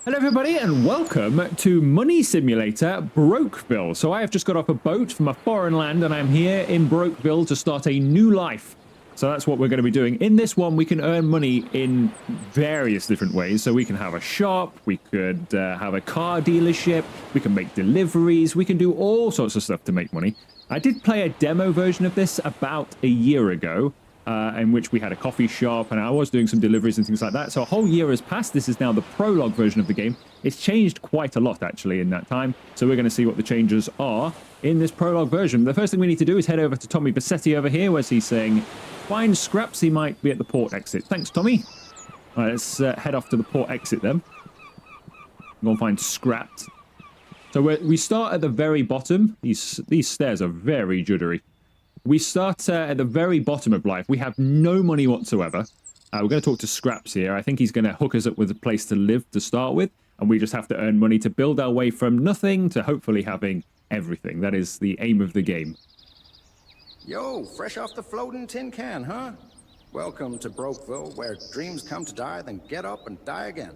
Hello everybody and welcome to Money Simulator Brokeville. So I have just got off a boat from a foreign land and I'm here in Brokeville to start a new life. So that's what we're going to be doing. In this one we can earn money in various different ways. So we can have a shop, we could have a car dealership, we can make deliveries, we can do all sorts of stuff to make money. I did play a demo version of this about a year ago. In which we had a coffee shop and I was doing some deliveries and things like that. So a whole year has passed. This is now the prologue version of the game. It's changed quite a lot actually in that time. So we're going to see what the changes are in this prologue version. The first thing we need to do is head over to Tommy Bassetti over here where he's saying, find scraps, he might be at the port exit. Thanks, Tommy. All right, let's head off to the port exit then. Go and find scraps. So we start at the very bottom. These stairs are very juddery. We start at the very bottom of life. We have no money whatsoever. We're going to talk to Scraps here. I think he's going to hook us up with a place to live to start with. And we just have to earn money to build our way from nothing to hopefully having everything. That is the aim of the game. Yo, fresh off the floating tin can, huh? Welcome to Brokeville, where dreams come to die, then get up and die again.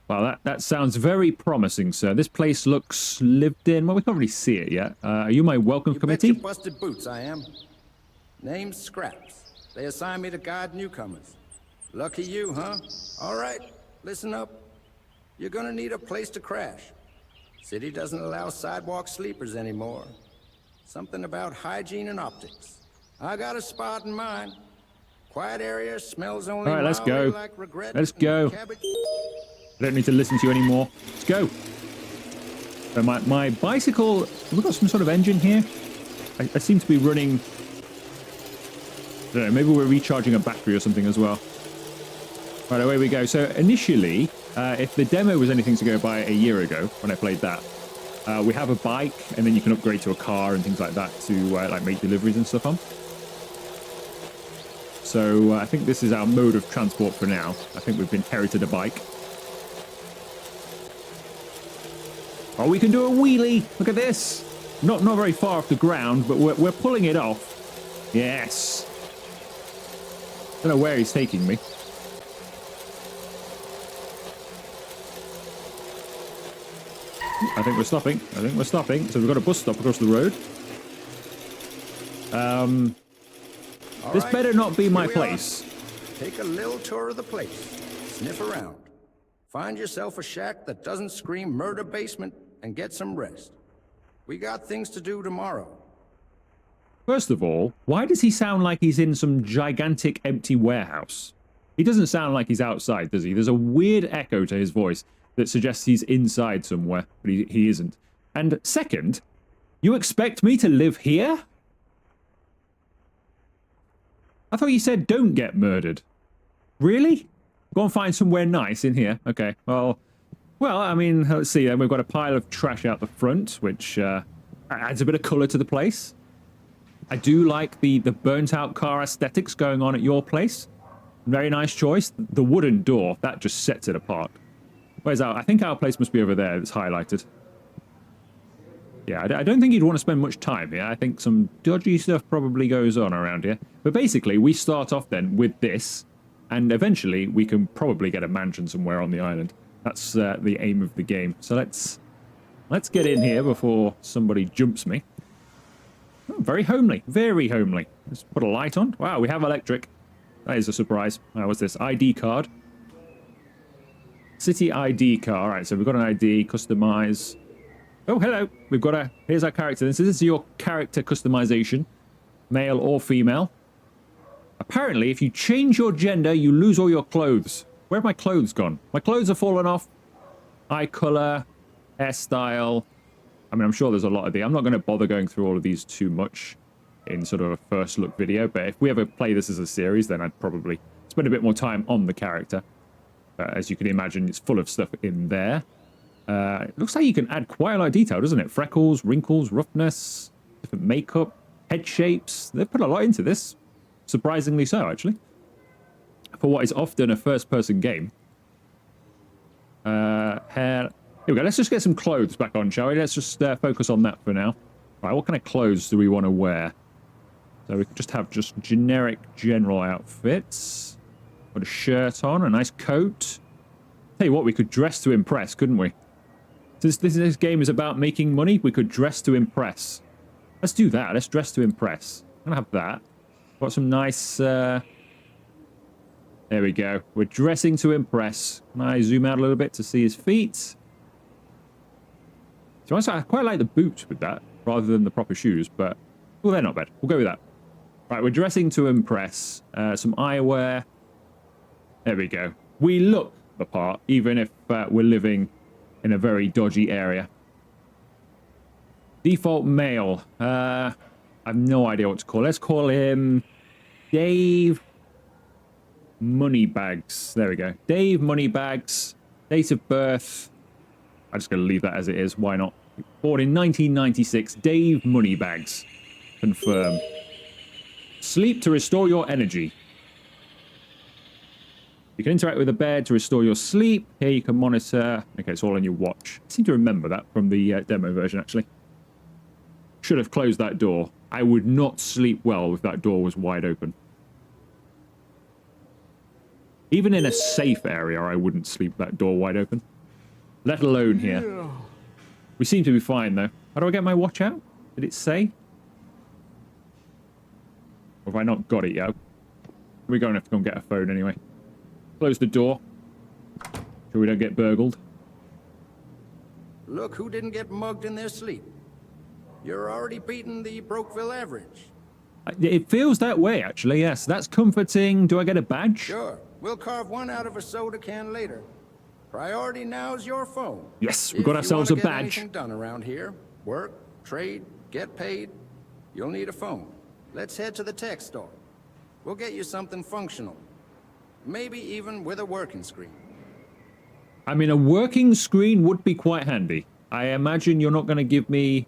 Well, that sounds very promising, sir. This place looks lived in. Well, we can't really see it yet. Are you my welcome committee? You bet your busted boots I am. Name's Scraps. They assign me to guide newcomers. Lucky you, huh? All right, listen up. You're gonna need a place to crash. City doesn't allow sidewalk sleepers anymore. Something about hygiene and optics. I got a spot in mind. Quiet area, smells only. All right, let's go. Like regret. Let's go. I don't need to listen to you anymore. Let's go. So my bicycle... Have we got some sort of engine here? I seem to be running... I don't know, maybe we're recharging a battery or something as well. Right, away we go. So initially, if the demo was anything to go by a year ago, when I played that, we have a bike, and then you can upgrade to a car and things like that to like make deliveries and stuff on. So I think this is our mode of transport for now. I think we've inherited a bike. Oh, we can do a wheelie. Look at this. Not very far off the ground, but we're pulling it off. Yes. Don't know where he's taking me. I think we're stopping. So we've got a bus stop across the road. This better not be my place. Take a little tour of the place. Sniff around. Find yourself a shack that doesn't scream murder basement and get some rest. We got things to do tomorrow. First of all, why does he sound like he's in some gigantic empty warehouse? He doesn't sound like he's outside, does he? There's a weird echo to his voice that suggests he's inside somewhere, but he isn't. And second, you expect me to live here? I thought you said don't get murdered. Really? Go and find somewhere nice in here. Okay, well, I mean, let's see. We've got a pile of trash out the front, which adds a bit of colour to the place. I do like the burnt-out car aesthetics going on at your place. Very nice choice. The wooden door, that just sets it apart. Where's our... I think our place must be over there. It's highlighted. Yeah, I don't think you'd want to spend much time here. I think some dodgy stuff probably goes on around here. But basically, we start off then with this, and eventually we can probably get a mansion somewhere on the island. That's the aim of the game. So let's get in here before somebody jumps me. Oh, very homely. Very homely. Let's put a light on. Wow, we have electric. That is a surprise. What's this? ID card. City ID card. All right, so we've got an ID. Customize. Oh, hello. We've got a... Here's our character. This is your character customization. Male or female. Apparently, if you change your gender, you lose all your clothes. Where have my clothes gone? My clothes have fallen off. Eye color, hairstyle. I mean, I'm sure there's a lot of these. I'm not going to bother going through all of these too much in sort of a first look video. But if we ever play this as a series, then I'd probably spend a bit more time on the character. As you can imagine, it's full of stuff in there. It looks like you can add quite a lot of detail, doesn't it? Freckles, wrinkles, roughness, different makeup, head shapes. They've put a lot into this. Surprisingly so, actually. For what is often a first-person game. Hair. Here we go. Let's just get some clothes back on, shall we? Let's just focus on that for now. Right, what kind of clothes do we want to wear? So we can just have generic general outfits. Put a shirt on, a nice coat. Tell you what, we could dress to impress, couldn't we? Since this game is about making money, we could dress to impress. Let's do that. Let's dress to impress. I'm gonna have that. Got some nice... There we go. We're dressing to impress. Can I zoom out a little bit to see his feet? So I quite like the boots with that, rather than the proper shoes, but... Well, they're not bad. We'll go with that. Right, we're dressing to impress. Some eyewear. There we go. We look the part, even if we're living in a very dodgy area. Default male. I have no idea what to call. Let's call him Dave Moneybags. There we go. Dave Moneybags. Date of birth. I'm just going to leave that as it is. Why not? Born in 1996. Dave Moneybags. Confirm. Sleep to restore your energy. You can interact with the bed to restore your sleep. Here you can monitor. Okay, it's all on your watch. I seem to remember that from the demo version, actually. Should have closed that door. I would not sleep well if that door was wide open. Even in a safe area, I wouldn't sleep that door wide open. Let alone here. We seem to be fine, though. How do I get my watch out? Did it say? Or have I not got it yet? We're going to have to go and get a phone anyway. Close the door. So we don't get burgled. Look who didn't get mugged in their sleep. You're already beating the Brokeville average. It feels that way, actually, yes. That's comforting. Do I get a badge? Sure. We'll carve one out of a soda can later. Priority now is your phone. Yes, we've got ourselves a badge. If you want to get anything done around here, work, trade, get paid, you'll need a phone. Let's head to the tech store. We'll get you something functional. Maybe even with a working screen. I mean, a working screen would be quite handy. I imagine you're not going to give me...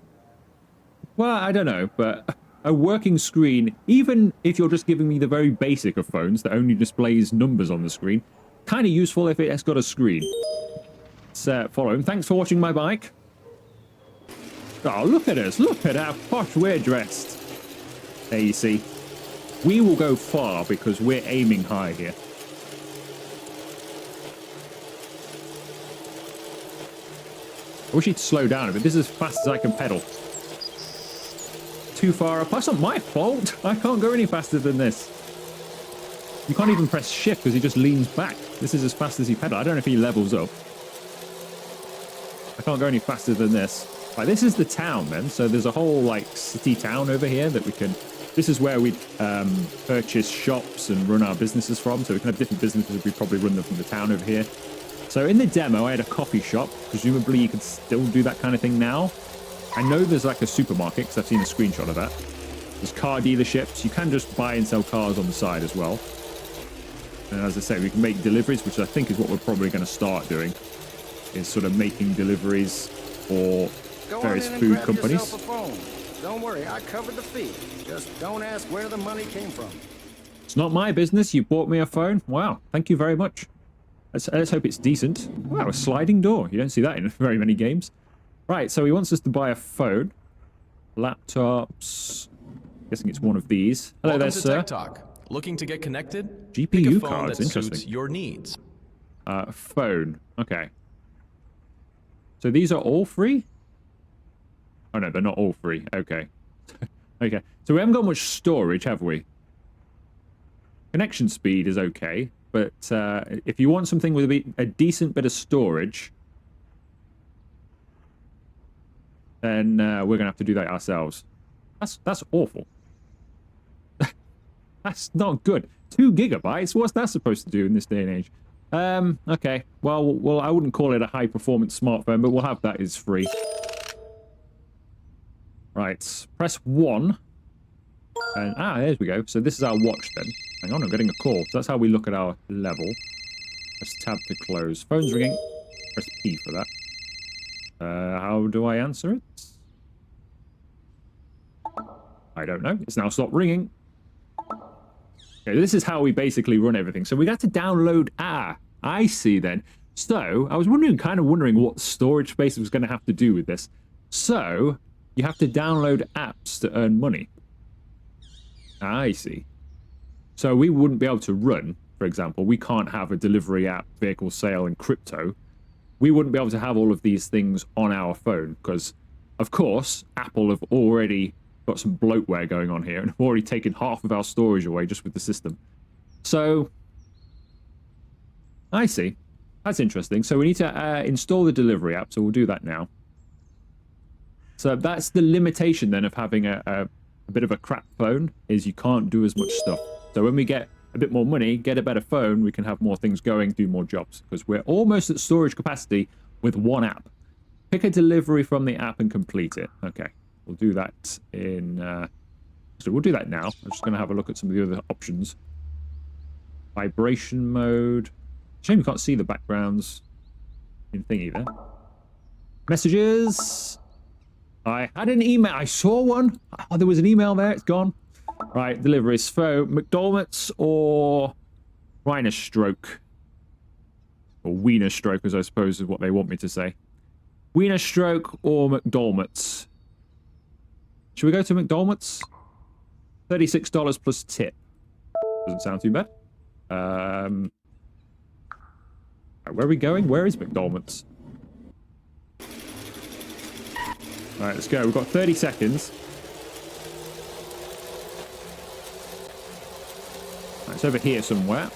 Well, I don't know, but a working screen, even if you're just giving me the very basic of phones that only displays numbers on the screen, kind of useful if it has got a screen. Let's follow him. Thanks for watching my bike. Oh, look at us. Look at how posh we're dressed. There you see. We will go far because we're aiming high here. I wish he'd slow down a bit. This is as fast as I can pedal. Too far up. That's not my fault. I can't go any faster than this. You can't even press shift because he just leans back. This is as fast as he pedals. I don't know if he levels up. I can't go any faster than this. Right, this is the town then. So there's a whole like city town over here that we can... This is where we purchase shops and run our businesses from. So we can have different businesses. We probably run them from the town over here. So in the demo, I had a coffee shop. Presumably you can still do that kind of thing now. I know there's like a supermarket because I've seen a screenshot of that. There's car dealerships. You can just buy and sell cars on the side as well. And as I say, we can make deliveries, which I think is what we're probably going to start doing. Is sort of making deliveries for various food companies. Don't worry, I covered the fee. Just don't ask where the money came from. It's not my business. You bought me a phone. Wow, thank you very much. Let's hope it's decent. Wow, a sliding door. You don't see that in very many games. Right, so he wants us to buy a phone. Laptops. Guessing it's one of these. Hello Welcome there, to sir. Tech Talk. Looking to get connected? GPU Pick a phone cards, that interesting. suits your needs. Phone. Okay. So these are all free? Oh no, they're not all free. Okay. Okay. So we haven't got much storage, have we? Connection speed is okay, but if you want something with a decent bit of storage, then we're gonna have to do that ourselves. That's awful. That's not good. 2 gigabytes? What's that supposed to do in this day and age? Okay. Well, I wouldn't call it a high-performance smartphone, but we'll have that as free. Right. Press 1. And, there we go. So this is our watch then. Hang on, I'm getting a call. So that's how we look at our level. Press tab to close. Phone's ringing. Press P for that. How do I answer it? I don't know. It's now stopped ringing. Okay, this is how we basically run everything. So we got to download... I see then. So, I was kind of wondering what storage space was going to have to do with this. So, you have to download apps to earn money. I see. So we wouldn't be able to run for example. We can't have a delivery app, vehicle sale, and crypto. We wouldn't be able to have all of these things on our phone because, of course, Apple have already got some bloatware going on here and have already taken half of our storage away just with the system. So, I see. That's interesting. So we need to install the delivery app, so we'll do that now. So that's the limitation then of having a bit of a crap phone, is you can't do as much stuff. So when we get a bit more money, get a better phone, we can have more things going, do more jobs, because we're almost at storage capacity with one app. Pick a delivery from the app and complete it. Okay, we'll do that in... so we'll do that now. I'm just going to have a look at some of the other options. Vibration mode. Shame you can't see the backgrounds in thingy there. Messages. I had an email. I saw one. Oh, there was an email there. It's gone. Right, deliveries. So, McDonald's or Rhino Stroke. Or Wiener Stroke, as I suppose is what they want me to say. Wiener Stroke or McDonald's. Should we go to McDonald's? $36 plus tip. Doesn't sound too bad. Where are we going? Where is McDonald's? Alright, let's go. We've got 30 seconds. Right, it's over here somewhere.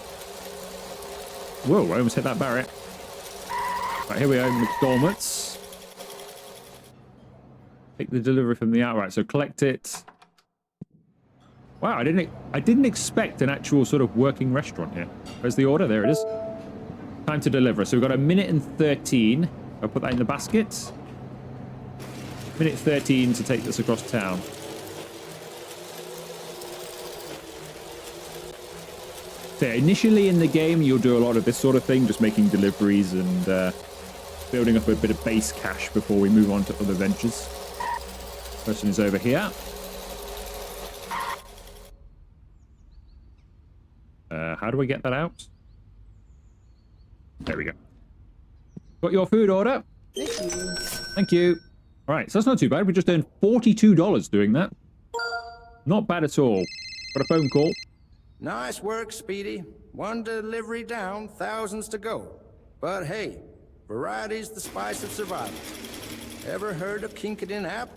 Whoa, I almost hit that barrier. Right, here we are, McDonald's. Take the delivery from the outright, so collect it. Wow, I didn't expect an actual sort of working restaurant here. Where's the order? There it is. Time to deliver. So we've got 1:13. I'll put that in the basket. 1:13 to take this across town. So initially in the game, you'll do a lot of this sort of thing, just making deliveries and building up a bit of base cash before we move on to other ventures. Person is over here. How do I get that out? There we go. Got your food order. Thank you. Thank you. All right, so that's not too bad. We just earned $42 doing that. Not bad at all. Got a phone call. Nice work, Speedy. One delivery down, thousands to go. But hey, variety's the spice of survival. Ever heard of Kinkadin app?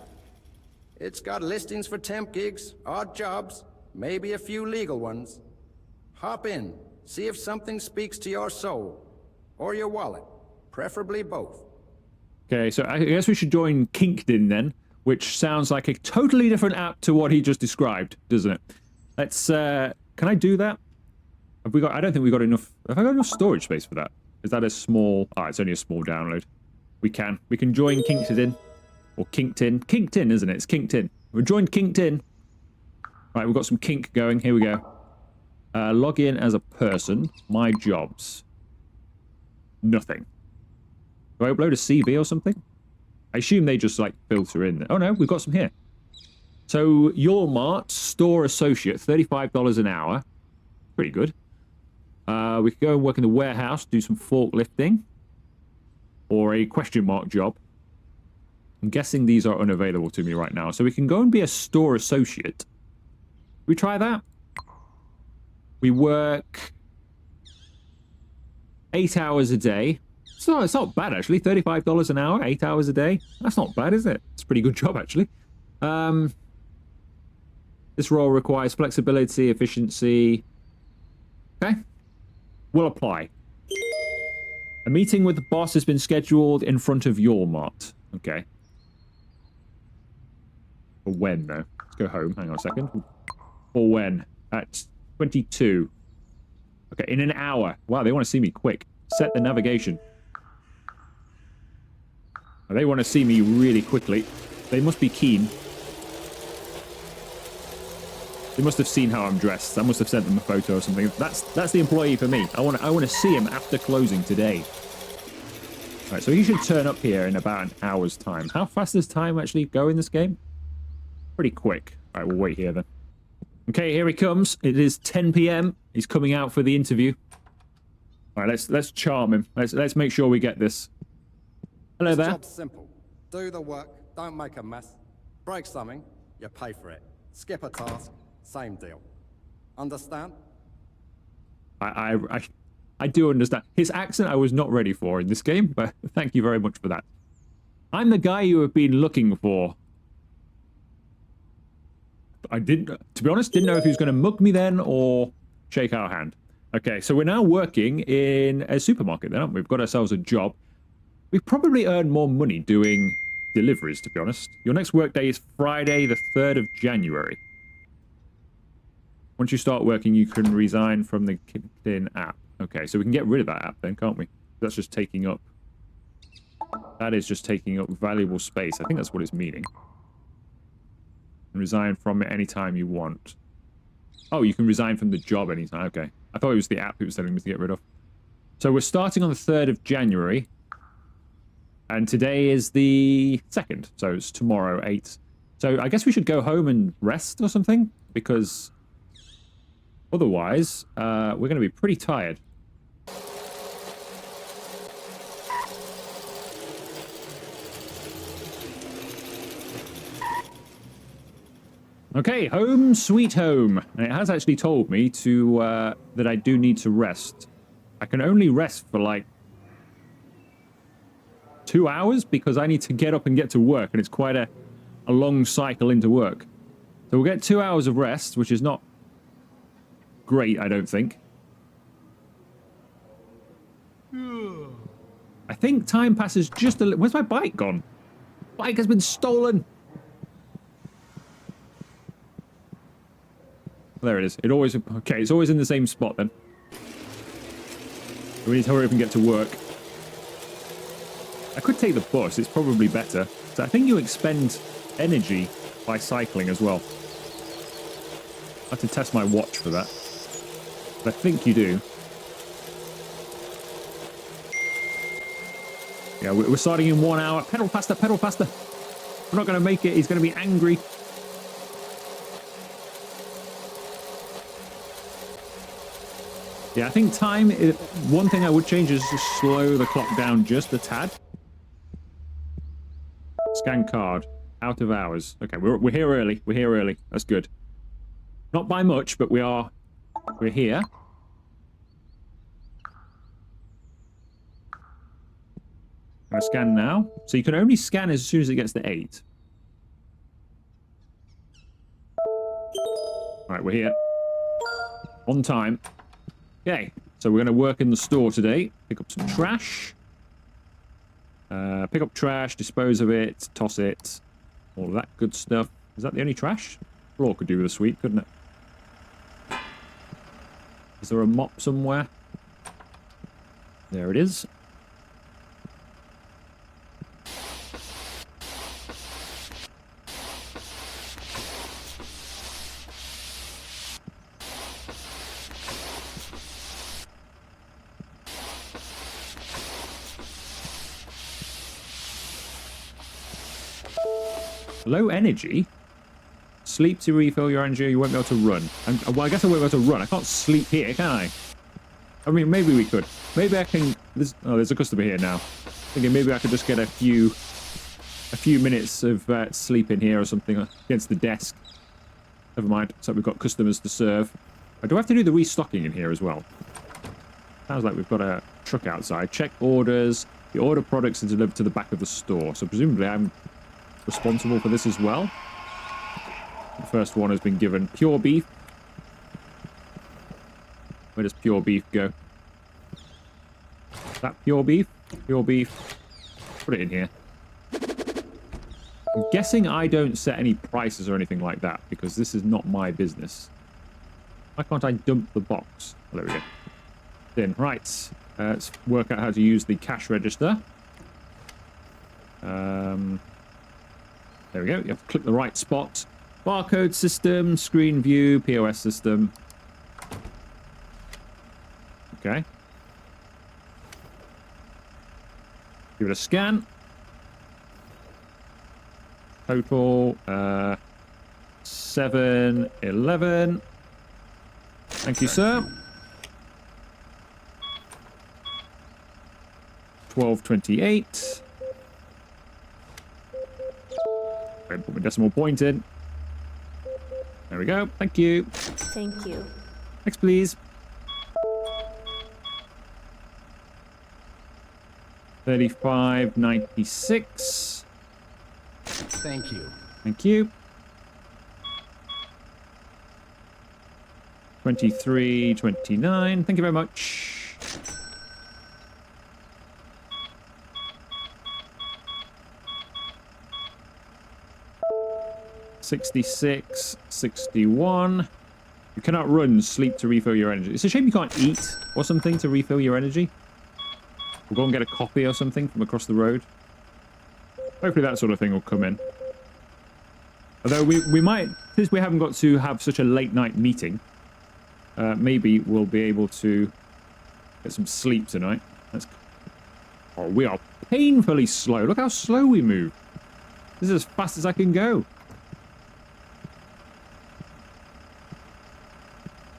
It's got listings for temp gigs, odd jobs, maybe a few legal ones. Hop in, see if something speaks to your soul. Or your wallet. Preferably both. Okay, so I guess we should join Kinkadin then, which sounds like a totally different app to what he just described, doesn't it? Let's, can I do that? Have we got, I don't think we got enough, have I got enough storage space for that? Is that a small, it's only a small download. We can join Kinkadin. Or Kinktin. Kinktin, isn't it? It's Kinktin. We've joined Kinktin. Right, we've got some kink going. Here we go. Log in as a person. My jobs. Nothing. Do I upload a CV or something? I assume they just, like, filter in. Oh, no, we've got some here. So, Your Mart, store associate, $35 an hour. Pretty good. We could go and work in the warehouse, do some forklifting. Or a question mark job. I'm guessing these are unavailable to me right now. So we can go and be a store associate. We try that? We work 8 hours a day. So it's not bad, actually. $35 an hour, 8 hours a day. That's not bad, is it? It's a pretty good job, actually. This role requires flexibility, efficiency. Okay. We'll apply. A meeting with the boss has been scheduled in front of Your Mart. Okay. For when, though? Let's go home. Hang on a second. For when? At 22. Okay, in an hour. Wow, they want to see me quick. Set the navigation. They want to see me really quickly. They must be keen. They must have seen how I'm dressed. I must have sent them a photo or something. That's the employee for me. I want to see him after closing today. All right, so he should turn up here in about an hour's time. How fast does time actually go in this game? Pretty quick. All right, we'll wait here then. Okay, here he comes. It is 10 p.m. He's coming out for the interview. All right, let's charm him. Let's make sure we get this. Hello This there. job's simple. Do the work, don't make a mess. Break something, you pay for it. Skip a task, same deal. Understand? I do understand. His accent I was not ready for in this game, but thank you very much for that. I'm the guy you have been looking for. I didn't, to be honest, didn't know if he was going to mug me then or shake our hand. Okay, so we're now working in a supermarket then, aren't we? We've got ourselves a job. We probably earn more money doing deliveries, to be honest. Your next workday is Friday, the 3rd of January. Once you start working, you can resign from the LinkedIn app. Okay, so we can get rid of that app then, can't we? That's just taking up... That is just taking up valuable space. I think that's what it's meaning. And resign from it anytime you want. Oh, you can resign from the job anytime. Okay. I thought it was the app it was telling me to get rid of. So we're starting on the 3rd of January. And today is the 2nd. So it's tomorrow, 8. So I guess we should go home and rest or something. Because otherwise, we're going to be pretty tired. Okay, home sweet home. And it has actually told me to that I do need to rest. I can only rest for like 2 hours because I need to get up and get to work, and it's quite a long cycle into work. So we'll get 2 hours of rest, which is not great, I don't think. I think time passes just a little... Where's my bike gone? Bike has been stolen. There it is. It always... Okay, it's always in the same spot then. We need to hurry up and get to work. I could take the bus. It's probably better. So I think you expend energy by cycling as well. I have to test my watch for that. But I think you do. Yeah, we're starting in 1 hour. Pedal faster, pedal faster. We're not going to make it. He's going to be angry. Yeah, I think time... One thing I would change is to slow the clock down just a tad. Scan card. Out of hours. Okay, we're here early. We're here early. That's good. Not by much, but we're here. I'm going to scan now. So you can only scan as soon as it gets to 8. Alright, we're here. On time. Okay, so we're going to work in the store today. Pick up some trash. Pick up trash, dispose of it, toss it. All of that good stuff. Is that the only trash? Floor could do with a sweep, couldn't it? Is there a mop somewhere? There it is. Low energy? Sleep to refill your energy, you won't be able to run. Well, I guess I won't be able to run. I can't sleep here, can I? I mean, maybe we could. Maybe I can... there's a customer here now. Thinking maybe I could just get a few minutes of sleep in here or something against the desk. Never mind. So we've got customers to serve. Do I have to do the restocking in here as well? Sounds like we've got a truck outside. Check orders. The order products are delivered to the back of the store. So presumably I'm responsible for this as well. The first one has been given pure beef. Where does pure beef go? Is that pure beef? Pure beef. Put it in here. I'm guessing I don't set any prices or anything like that because this is not my business. Why can't I dump the box? Oh, there we go. In. Right. Let's work out how to use the cash register. There we go. You have to click the right spot. Barcode system, screen view, POS system. Okay. Give it a scan. Total 711. Thank you, sir. 1228. Put my decimal point in. There we go. Thank you. Thank you. Next, please. 35.96. Thank you. Thank you. 23.29. Thank you very much. $66.61. You cannot run, sleep to refill your energy. It's a shame you can't eat or something to refill your energy. We'll go and get a coffee or something from across the road. Hopefully that sort of thing will come in. Although we might, since we haven't got to have such a late night meeting, maybe we'll be able to get some sleep tonight. Oh, we are painfully slow. Look how slow we move. This is as fast as I can go.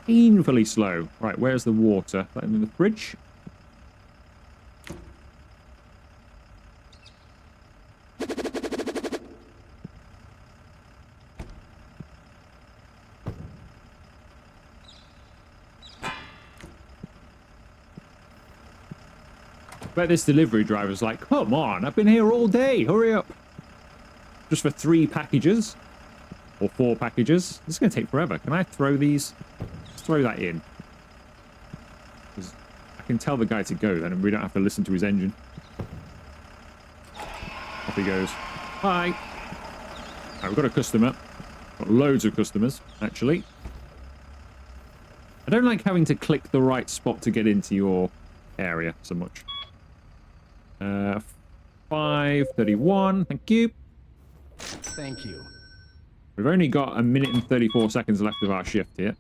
Painfully slow. Right, where's the water? That in the fridge? Bet this delivery driver's like, come on, I've been here all day, hurry up. Just for 3 packages. Or 4 packages. This is going to take forever. Can I throw these? Let's throw that in. 'Cause I can tell the guy to go then, and we don't have to listen to his engine. Off he goes. Bye. Right, we've got a customer. Got loads of customers, actually. I don't like having to click the right spot to get into your area so much. 5:31. Thank you. Thank you. We've only got 1 minute and 34 seconds left of our shift here.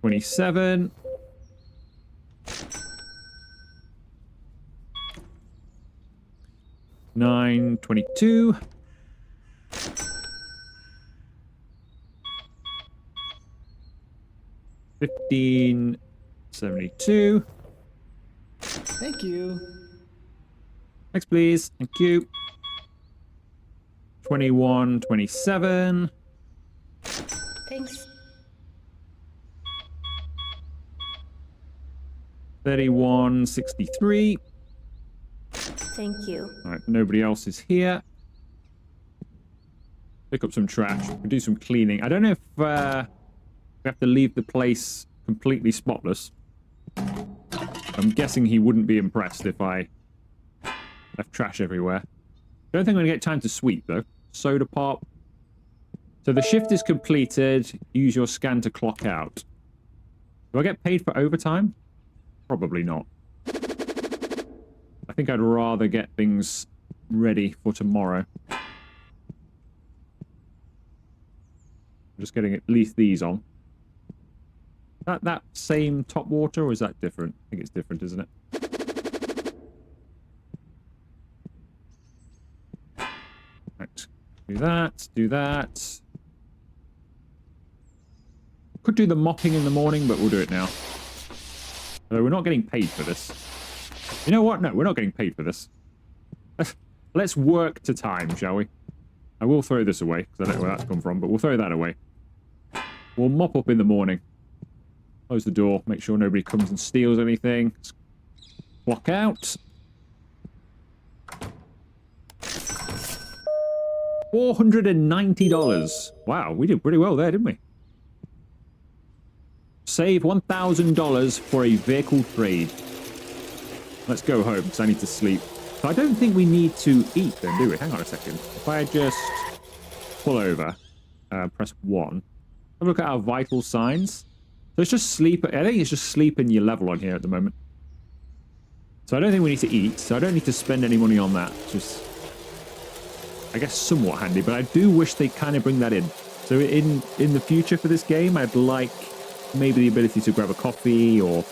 27. $9.22. $15.72. Thank you. Next, please. Thank you. 21.27. Thanks. 31.63. Thank you. All right, nobody else is here. Pick up some trash. We do some cleaning. I don't know if we have to leave the place completely spotless. I'm guessing he wouldn't be impressed if I left trash everywhere. Don't think I'm going to get time to sweep, though. Soda pop. So the shift is completed. Use your scan to clock out. Do I get paid for overtime? Probably not. I think I'd rather get things ready for tomorrow. I'm just getting at least these on. That same top water, or is that different? I think it's different, isn't it? Right. Do that, do that. Could do the mopping in the morning, but we'll do it now. We're not getting paid for this. You know what? No, we're not getting paid for this. Let's work to time, shall we? I will throw this away, because I don't know where that's come from, but we'll throw that away. We'll mop up in the morning. Close the door, make sure nobody comes and steals anything. Clock out. $490. Wow, we did pretty well there, didn't we? Save $1,000 for a vehicle trade. Let's go home, because I need to sleep. So I don't think we need to eat then, do we? Hang on a second. If I just pull over, press 1. Have a look at our vital signs. So it's just sleep. I think it's just sleep in your level on here at the moment. So I don't think we need to eat. So I don't need to spend any money on that. Just, I guess, somewhat handy. But I do wish they kind of bring that in. So in the future for this game, I'd like maybe the ability to grab a coffee or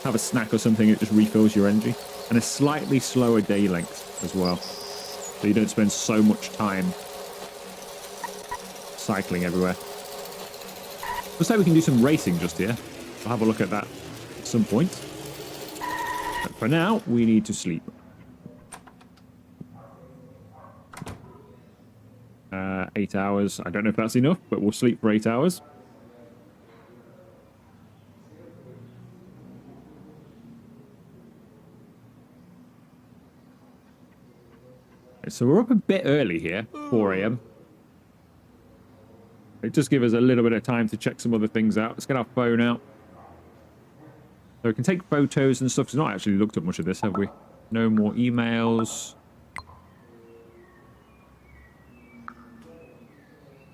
have a snack or something that just refills your energy. And a slightly slower day length as well. So you don't spend so much time cycling everywhere. Looks like we can do some racing just here. I'll have a look at that at some point. But for now, we need to sleep. 8 hours. I don't know if that's enough, but we'll sleep for 8 hours. So we're up a bit early here, 4 a.m. It just gives us a little bit of time to check some other things out. Let's get our phone out. So we can take photos and stuff. We've not actually looked at much of this, have we? No more emails.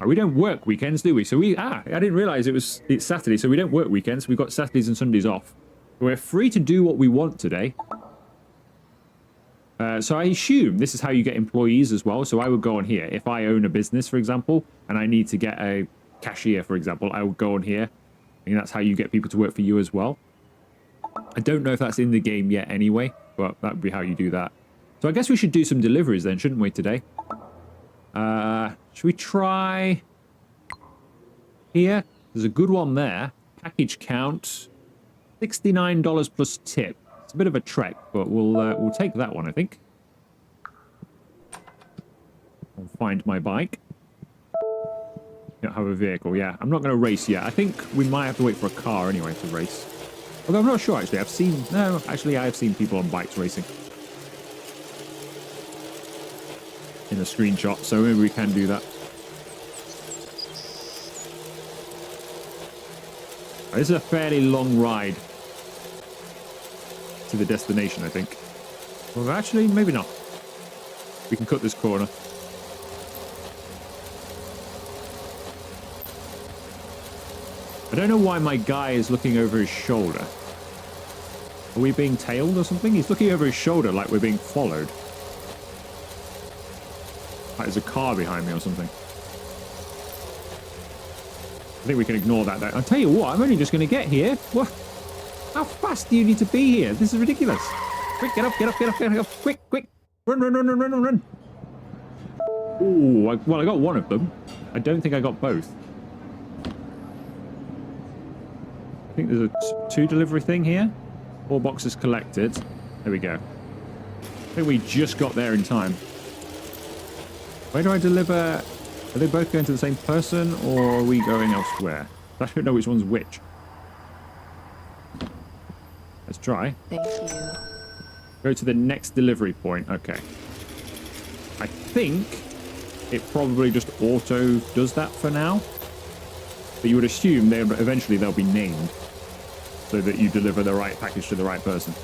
Oh, we don't work weekends, do we? So I didn't realize it's Saturday, so we don't work weekends. We've got Saturdays and Sundays off. We're free to do what we want today. So I assume this is how you get employees as well. So I would go on here. If I own a business, for example, and I need to get a cashier, for example, I would go on here. I think that's how you get people to work for you as well. I don't know if that's in the game yet anyway, but that would be how you do that. So I guess we should do some deliveries then, shouldn't we, today? Should we try here? There's a good one there. Package count, $69 plus tip. It's a bit of a trek, but we'll take that one, I think. I'll find my bike. Don't have a vehicle, yeah. I'm not going to race yet. I think we might have to wait for a car anyway to race. Although I'm not sure, actually. I have seen people on bikes racing. In a screenshot, so maybe we can do that. This is a fairly long ride to the destination, I think. Well, actually, maybe not. We can cut this corner. I don't know why my guy is looking over his shoulder. Are we being tailed or something? He's looking over his shoulder like we're being followed. Like there's a car behind me or something. I think we can ignore that. I'll tell you what, I'm only just going to get here. What? How fast do you need to be here? This is ridiculous. Quick, get up, get up, get up, get up. Quick, quick. Run, run, run, run, run, run. Ooh, well, I got one of them. I don't think I got both. I think there's a 2 delivery thing here. 4 boxes collected. There we go. I think we just got there in time. Where do I deliver? Are they both going to the same person, or are we going elsewhere? I don't know which one's which. Let's try. Thank you. Go to the next delivery point. Okay. I think it probably just auto does that for now. But you would assume eventually they'll be named so that you deliver the right package to the right person.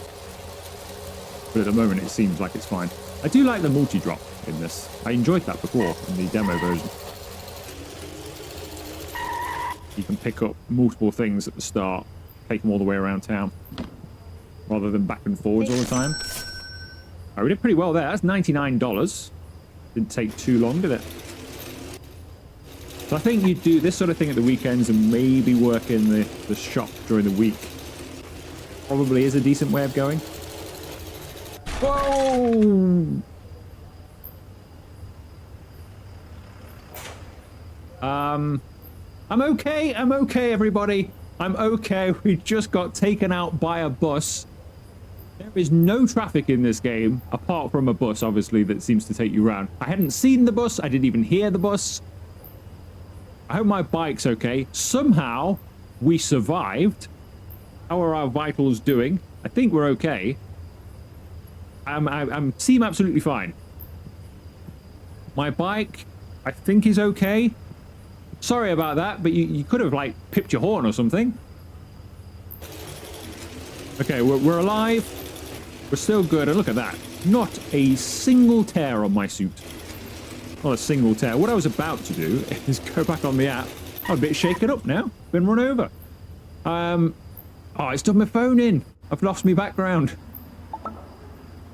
But at the moment it seems like it's fine. I do like the multi-drop in this. I enjoyed that before in the demo version. You can pick up multiple things at the start, take them all the way around town, rather than back and forwards all the time. Oh, we did pretty well there. That's $99. Didn't take too long, did it? So I think you do this sort of thing at the weekends and maybe work in the shop during the week. Probably is a decent way of going. Whoa! I'm okay, everybody. I'm okay. We just got taken out by a bus. There is no traffic in this game, apart from a bus, obviously, that seems to take you around. I hadn't seen the bus. I didn't even hear the bus. I hope my bike's okay. Somehow, we survived. How are our vitals doing? I think we're okay. I seem absolutely fine. My bike, I think, is okay. Sorry about that, but you could have, like, pipped your horn or something. Okay, we're alive. We're still good, and look at that. Not a single tear on my suit. Not a single tear. What I was about to do is go back on the app. I'm a bit shaken up now. Been run over. Oh, it's done my phone in. I've lost my background.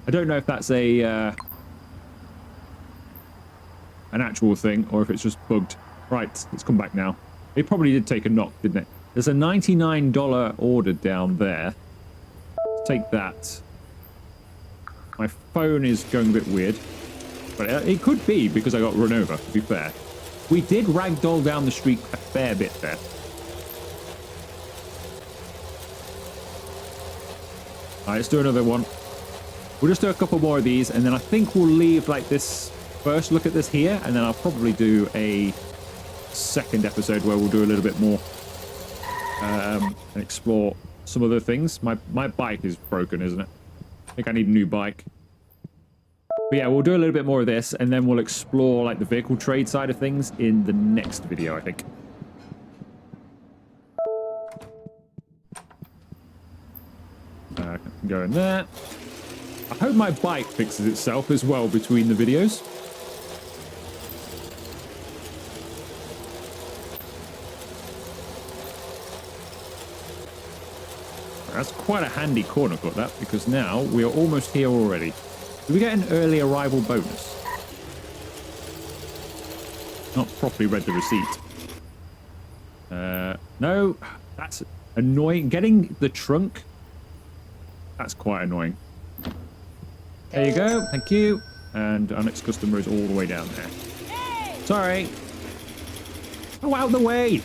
I don't know if that's an actual thing or if it's just bugged. Right, let's come back now. It probably did take a knock, didn't it? There's a $99 order down there. Let's take that. My phone is going a bit weird. But it could be because I got run over, to be fair. We did ragdoll down the street a fair bit there. Alright, let's do another one. We'll just do a couple more of these, and then I think we'll leave like this first look at this here, and then I'll probably do a second episode where we'll do a little bit more and explore some other things. My bike is broken, isn't it? I think I need a new bike. But yeah, we'll do a little bit more of this, and then we'll explore like the vehicle trade side of things in the next video, I think. Go in there. I hope my bike fixes itself as well between the videos. That's quite a handy corner cut, that, because now we are almost here already. Do we get an early arrival bonus? Not properly read the receipt. No, that's annoying. Getting the trunk, that's quite annoying. There you go, thank you. And our next customer is all the way down there. Sorry. Go out the way.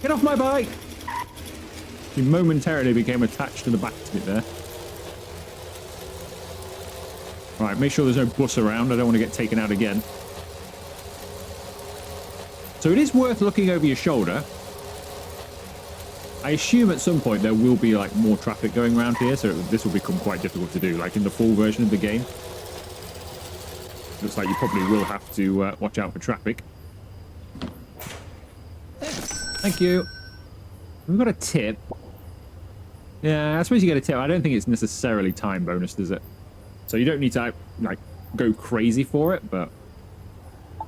Get off my bike. He momentarily became attached to the back of it there. Right, make sure there's no bus around. I don't want to get taken out again. So it is worth looking over your shoulder. I assume at some point there will be like more traffic going around here, so this will become quite difficult to do, like in the full version of the game. Looks like you probably will have to watch out for traffic. Thank you. We've got a tip. Yeah, I suppose you get a tip. I don't think it's necessarily time bonus, does it? So you don't need to like go crazy for it, but...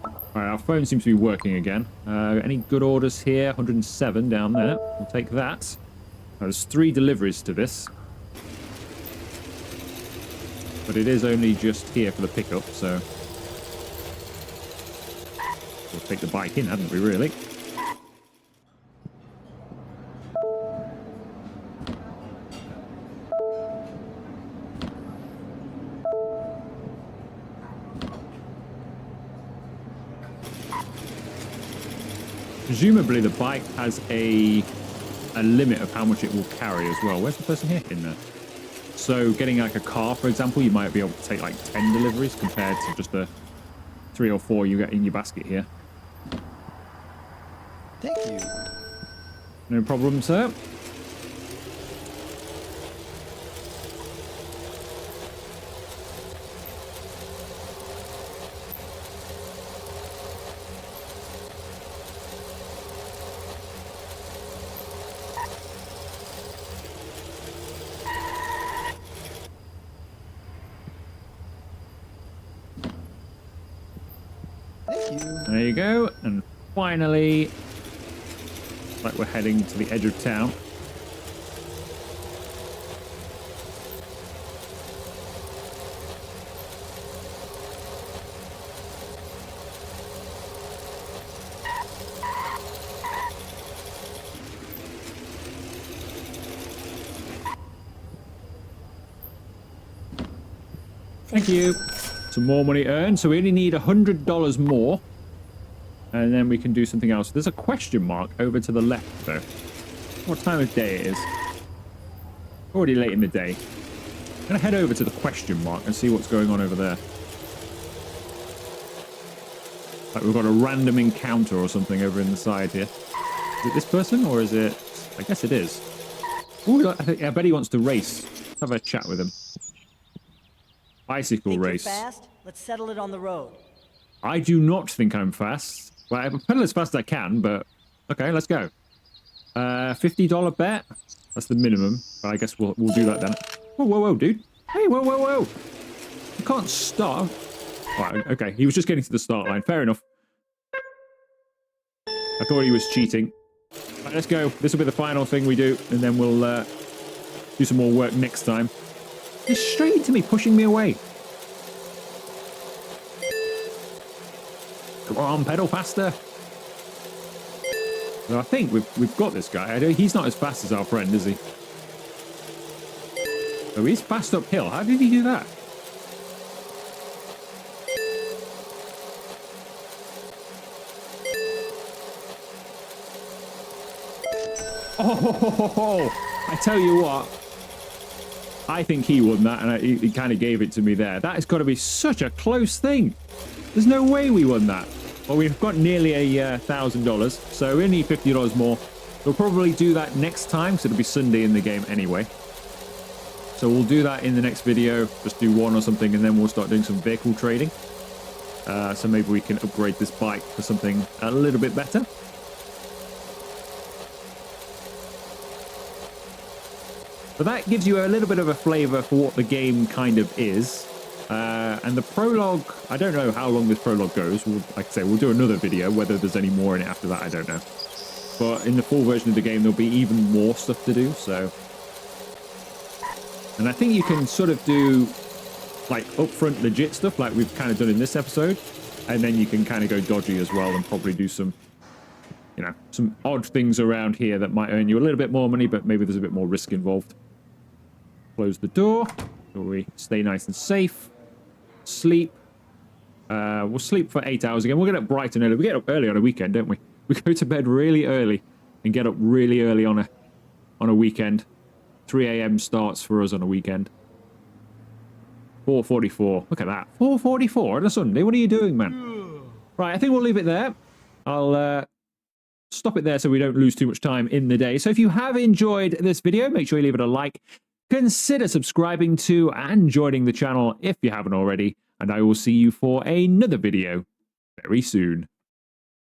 Alright, our phone seems to be working again. Any good orders here? 107 down there. We'll take that. There's 3 deliveries to this. But it is only just here for the pickup, so... We'll take the bike in, haven't we, really? Presumably the bike has a limit of how much it will carry as well. Where's the person here? In there. So getting like a car, for example, you might be able to take like 10 deliveries compared to just the 3 or 4 you get in your basket here. Thank you. No problem, sir. There you go, and finally, like we're heading to the edge of town. Thank you. Some more money earned, so we only need $100 more. And then we can do something else. There's a question mark over to the left, though. What time of day it is? Already late in the day. I'm going to head over to the question mark and see what's going on over there. Like we've got a random encounter or something over in the side here. Is it this person, or is it... I guess it is. Ooh, I bet he wants to race. Let's have a chat with him. Bicycle Think race. you're fast? Let's settle it on the road. I do not think I'm fast. Well, I pedal as fast as I can, but okay, let's go. $50 bet. That's the minimum. But I guess we'll do that then. Whoa, whoa, whoa, dude. Hey, whoa, whoa, whoa. You can't stop. Right, okay, he was just getting to the start line. Fair enough. I thought he was cheating. Right, let's go. This will be the final thing we do, and then we'll do some more work next time. He's straight into me, pushing me away. Come on, pedal faster. So I think we've got this guy. He's not as fast as our friend, is he? Oh, he's fast uphill. How did he do that? Oh, I tell you what. I think he won that, and he kind of gave it to me there. That has got to be such a close thing. There's no way we won that. Well, we've got nearly $1,000, so we need $50 more. We'll probably do that next time, because it'll be Sunday in the game anyway. So we'll do that in the next video. Just do one or something, and then we'll start doing some vehicle trading. So maybe we can upgrade this bike for something a little bit better. But that gives you a little bit of a flavor for what the game kind of is. And the prologue, I don't know how long this prologue goes. Like I say, we'll do another video. Whether there's any more in it after that, I don't know. But in the full version of the game, there'll be even more stuff to do, so... And I think you can sort of do, like, upfront legit stuff, like we've kind of done in this episode. And then you can kind of go dodgy as well and probably do some, you know, some odd things around here that might earn you a little bit more money, but maybe there's a bit more risk involved. Close the door, so we stay nice and safe. Sleep. We'll sleep for 8 hours again. We'll get up bright and early. We get up early on a weekend, don't we? We go to bed really early and get up really early on a weekend. 3 a.m. starts for us on a weekend. 4:44. Look at that. 4:44 on a Sunday. What are you doing, man? Right, I think we'll leave it there. I'll stop it there so we don't lose too much time in the day. So if you have enjoyed this video, make sure you leave it a like. Consider subscribing to and joining the channel if you haven't already. And I will see you for another video very soon.